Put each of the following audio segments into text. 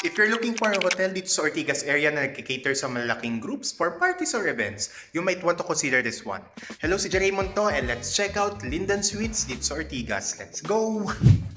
If you're looking for a hotel dito sa Ortigas area na nagkikater sa malalaking groups for parties or events, you might want to consider this one. Hello, si Raymond to and let's check out Linden Suites dito sa Ortigas. Let's go!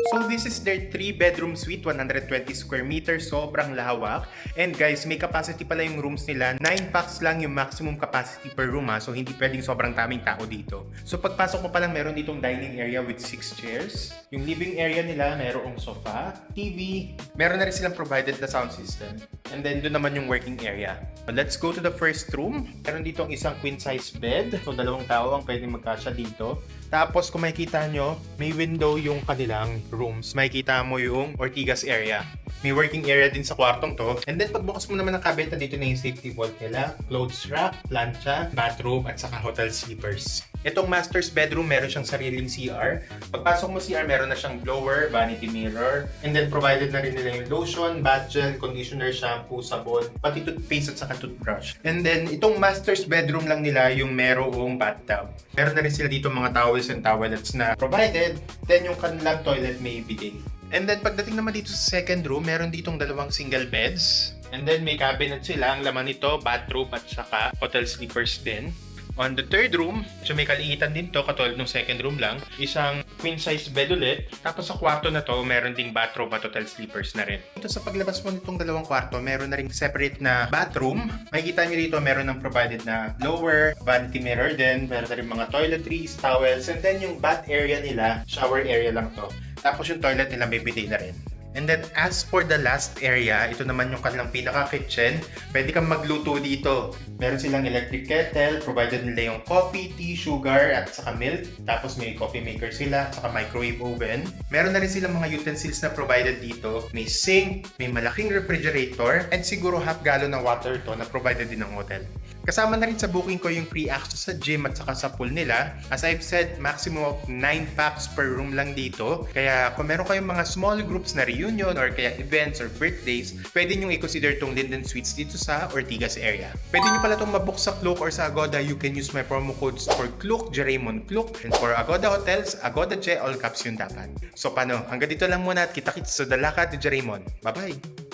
So this is their 3-bedroom suite, 120 square meters, sobrang lawak. And guys, may capacity pala yung rooms nila. 9 packs lang yung maximum capacity per room so hindi pwedeng sobrang daming tao dito. So pagpasok mo pa lang, meron ditong dining area with 6 chairs. Yung living area nila, merong sofa, TV, meron na rin silang provided na sound system. And then doon naman yung working area. But let's go to the first room. Meron dito ang isang queen size bed. So 2 tao ang pwedeng magkasya dito. Tapos kung makikita nyo, may window yung kanilang rooms. Makikita mo yung Ortigas area. May working area din sa kwartong to. And then pagbukas mo naman ng kabeta, dito na yung safety vault nila. Clothes rack, plancha, bathroom, at saka hotel sleepers. Itong master's bedroom, meron siyang sariling CR. Pagpasok mo CR, meron na siyang blower, vanity mirror. And then provided na rin nila yung lotion, bath gel, conditioner, shampoo, sabon, pati toothpaste at saka toothbrush. And then itong master's bedroom lang nila yung merong bathtub. Meron na rin sila dito mga towels and towelettes na provided. Then yung kanilang toilet may bidet. And then pagdating naman dito sa second room, meron ditong 2 single beds. And then may cabinet sila. Ang laman nito, bathroom at saka hotel sleepers din. On the third room, so may kaliitan din to, katulad ng second room lang. Isang queen size bed ulit. Tapos sa kwarto na to, meron ding bathroom at hotel sleepers na rin. Dito sa paglabas mo nitong 2 kwarto, meron na ring separate na bathroom. Makikita nyo dito, meron ng provided na blower, vanity mirror din. Meron na rin mga toiletries, towels, and then yung bath area nila, shower area lang to. Tapos yung toilet nila may bidet na rin. And then as for the last area, ito naman yung kanilang pinaka-kitchen. Pwede kang magluto dito. Meron silang electric kettle, provided nila yung coffee, tea, sugar, at saka milk. Tapos may coffee maker sila, at saka microwave oven. Meron na rin silang mga utensils na provided dito. May sink, may malaking refrigerator, and siguro half gallon na water to na provided din ng hotel. Kasama na rin sa booking ko yung free access sa gym at saka sa pool nila. As I've said, maximum of 9 packs per room lang dito. Kaya kung meron kayong mga small groups na reunion or kaya events or birthdays, pwede nyo i-consider tong Linden Suites dito sa Ortigas area. Pwede nyo pala itong mabook sa Klook or sa Agoda. You can use my promo codes for Klook, Raymond Klook. And for Agoda Hotels, Agoda Che, all caps yun dapat. So paano? Hanggang dito lang muna at kita-kits sa Dalakad ni Raymond. Bye-bye!